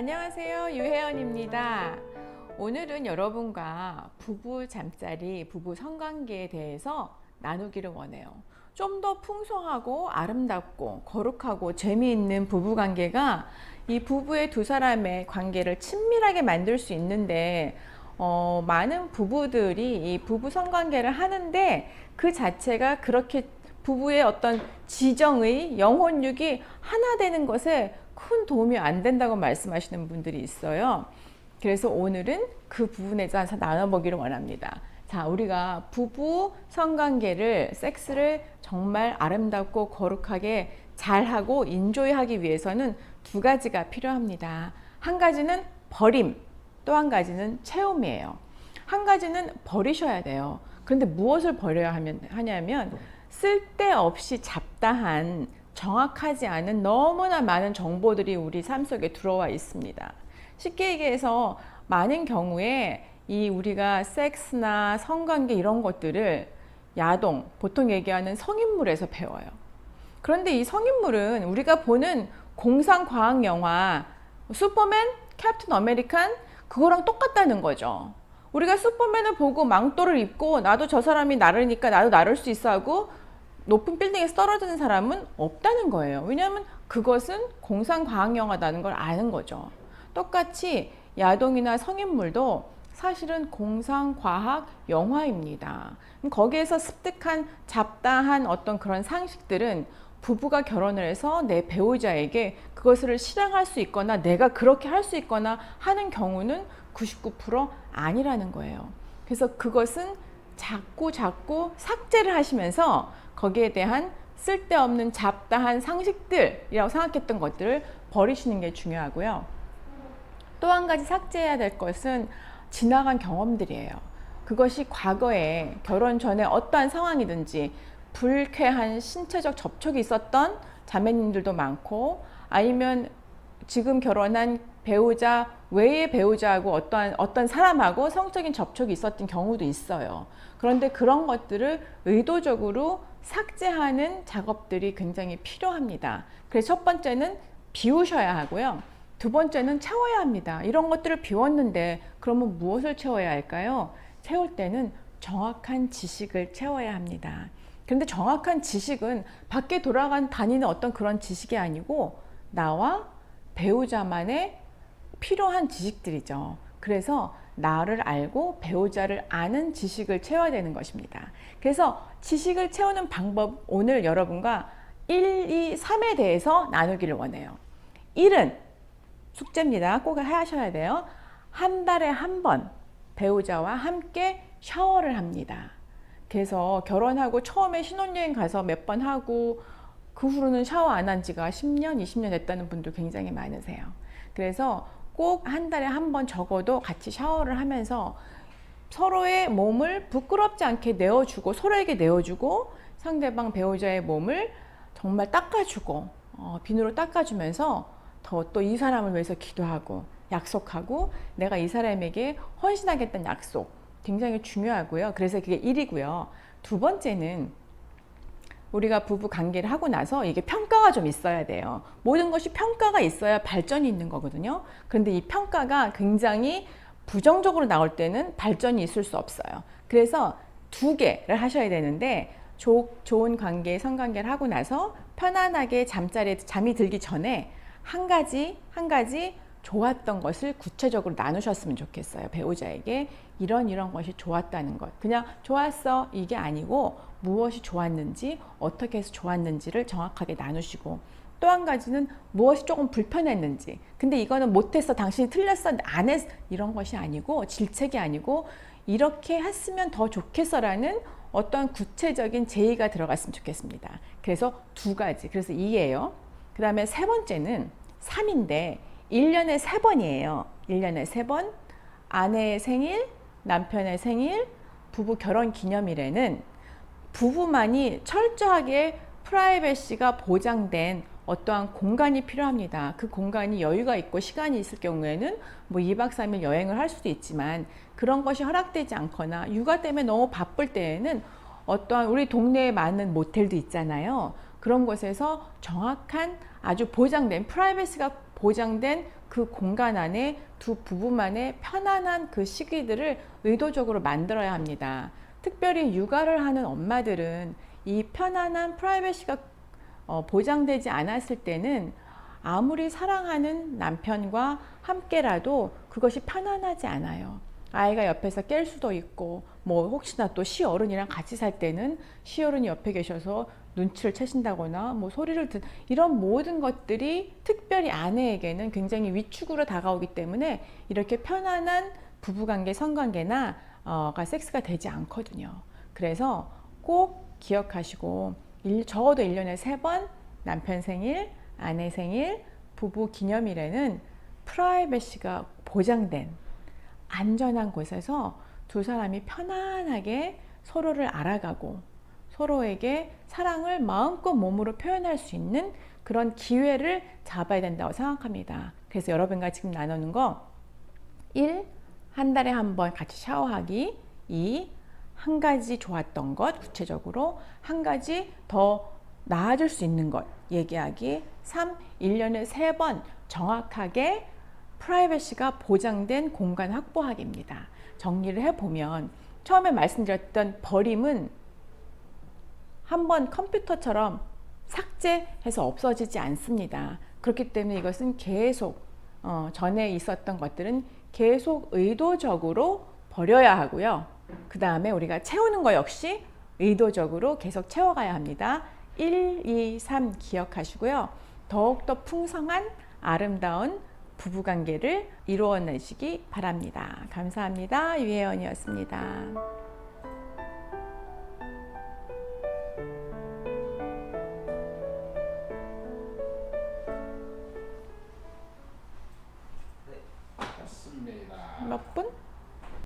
안녕하세요, 유혜연입니다. 오늘은 여러분과 부부 잠자리, 부부 성관계에 대해서 나누기를 원해요. 좀 더 풍성하고 아름답고 거룩하고 재미있는 부부 관계가 이 부부의 두 사람의 관계를 친밀하게 만들 수 있는데 많은 부부들이 이 부부 성관계를 하는데 그 자체가 그렇게 부부의 어떤 지정의 영혼육이 하나 되는 것에 큰 도움이 안 된다고 말씀하시는 분들이 있어요. 그래서 오늘은 그 부분에 대해서 나눠보기를 원합니다. 자, 우리가 부부 성관계를, 섹스를 정말 아름답고 거룩하게 잘하고 인조이하기 위해서는 두 가지가 필요합니다. 한 가지는 버림, 또 한 가지는 체험이에요. 한 가지는 버리셔야 돼요. 그런데 무엇을 버려야 하냐면 쓸데없이 잡다한, 정확하지 않은 너무나 많은 정보들이 우리 삶 속에 들어와 있습니다. 쉽게 얘기해서 많은 경우에 이 우리가 섹스나 성관계 이런 것들을 야동, 보통 얘기하는 성인물에서 배워요. 그런데 이 성인물은 우리가 보는 공상 과학 영화 슈퍼맨, 캡틴 아메리칸 그거랑 똑같다는 거죠. 우리가 슈퍼맨을 보고 망토를 입고 나도 저 사람이 나르니까 나도 나를 수 있어 하고 높은 빌딩에서 떨어지는 사람은 없다는 거예요. 왜냐하면 그것은 공상과학영화라는 걸 아는 거죠. 똑같이 야동이나 성인물도 사실은 공상과학 영화입니다. 거기에서 습득한 잡다한 어떤 그런 상식들은 부부가 결혼을 해서 내 배우자에게 그것을 실행할 수 있거나 내가 그렇게 할 수 있거나 하는 경우는 99% 아니라는 거예요. 그래서 그것은 자꾸 삭제를 하시면서 거기에 대한 쓸데없는 잡다한 상식들이라고 생각했던 것들을 버리시는 게 중요하고요. 또 한 가지 삭제해야 될 것은 지나간 경험들이에요. 그것이 과거에 결혼 전에 어떠한 상황이든지 불쾌한 신체적 접촉이 있었던 자매님들도 많고, 아니면 지금 결혼한 배우자 외의 배우자하고 어떤 사람하고 성적인 접촉이 있었던 경우도 있어요. 그런데 그런 것들을 의도적으로 삭제하는 작업들이 굉장히 필요합니다. 그래서 첫 번째는 비우셔야 하고요. 두 번째는 채워야 합니다. 이런 것들을 비웠는데 그러면 무엇을 채워야 할까요? 채울 때는 정확한 지식을 채워야 합니다. 그런데 정확한 지식은 밖에 다니는 어떤 그런 지식이 아니고 나와 배우자만의 필요한 지식들이죠. 그래서 나를 알고 배우자를 아는 지식을 채워야 되는 것입니다. 그래서 지식을 채우는 방법, 오늘 여러분과 1, 2, 3에 대해서 나누기를 원해요. 1은 숙제입니다. 꼭 하셔야 돼요. 한 달에 한 번 배우자와 함께 샤워를 합니다. 그래서 결혼하고 처음에 신혼여행 가서 몇 번 하고 그 후로는 샤워 안 한 지가 10년, 20년 됐다는 분들 굉장히 많으세요. 그래서 꼭 한 달에 한 번 적어도 같이 샤워를 하면서 서로의 몸을 부끄럽지 않게 내어주고, 서로에게 내어주고, 상대방 배우자의 몸을 정말 닦아주고, 비누로 닦아주면서 더 또 이 사람을 위해서 기도하고 약속하고 내가 이 사람에게 헌신하겠다는 약속, 굉장히 중요하고요. 그래서 그게 1이고요. 두 번째는 우리가 부부 관계를 하고 나서 이게 평가가 좀 있어야 돼요. 모든 것이 평가가 있어야 발전이 있는 거거든요. 그런데 이 평가가 굉장히 부정적으로 나올 때는 발전이 있을 수 없어요. 그래서 2개를 하셔야 되는데, 좋은 관계, 성관계를 하고 나서 편안하게 잠이 들기 전에 한 가지 좋았던 것을 구체적으로 나누셨으면 좋겠어요. 배우자에게 이런 것이 좋았다는 것. 그냥 좋았어 이게 아니고 무엇이 좋았는지, 어떻게 해서 좋았는지를 정확하게 나누시고, 또 한 가지는 무엇이 조금 불편했는지, 근데 이거는 못했어, 당신이 틀렸어, 안 했어, 이런 것이 아니고, 질책이 아니고 이렇게 했으면 더 좋겠어 라는 어떤 구체적인 제의가 들어갔으면 좋겠습니다. 그래서 2가지, 그래서 2예요. 그 다음에 세 번째는 3인데 1년에 3번이에요. 1년에 3번 아내의 생일, 남편의 생일, 부부 결혼 기념일에는 부부만이 철저하게 프라이버시가 보장된 어떠한 공간이 필요합니다. 그 공간이 여유가 있고 시간이 있을 경우에는 뭐 2박 3일 여행을 할 수도 있지만, 그런 것이 허락되지 않거나 육아 때문에 너무 바쁠 때에는 어떠한 우리 동네에 많은 모텔도 있잖아요. 그런 곳에서 정확한 아주 보장된, 프라이버시가 보장된 그 공간 안에 두 부부만의 편안한 그 시기들을 의도적으로 만들어야 합니다. 특별히 육아를 하는 엄마들은 이 편안한 프라이버시가 보장되지 않았을 때는 아무리 사랑하는 남편과 함께라도 그것이 편안하지 않아요. 아이가 옆에서 깰 수도 있고, 뭐 혹시나 또 시어른이랑 같이 살 때는 시어른이 옆에 계셔서 눈치를 채신다거나 뭐 소리를 이런 모든 것들이 특별히 아내에게는 굉장히 위축으로 다가오기 때문에 이렇게 편안한 부부관계, 성관계나 섹스가 되지 않거든요. 그래서 꼭 기억하시고 적어도 1년에 3번 남편 생일, 아내 생일, 부부 기념일에는 프라이버시가 보장된 안전한 곳에서 두 사람이 편안하게 서로를 알아가고 서로에게 사랑을 마음껏 몸으로 표현할 수 있는 그런 기회를 잡아야 된다고 생각합니다. 그래서 여러분과 지금 나누는 거 1. 한 달에 한 번 같이 샤워하기. 2. 한 가지 좋았던 것 구체적으로 한 가지 더 나아질 수 있는 것 얘기하기. 3. 1년에 3번 정확하게 프라이버시가 보장된 공간 확보하기입니다. 정리를 해보면 처음에 말씀드렸던 버림은 한번 컴퓨터처럼 삭제해서 없어지지 않습니다. 그렇기 때문에 이것은 계속 전에 있었던 것들은 계속 의도적으로 버려야 하고요. 그 다음에 우리가 채우는 거 역시 의도적으로 계속 채워가야 합니다. 1, 2, 3 기억하시고요. 더욱더 풍성한 아름다운 부부관계를 이루어내시기 바랍니다. 감사합니다. 유혜연이었습니다. 몇 분?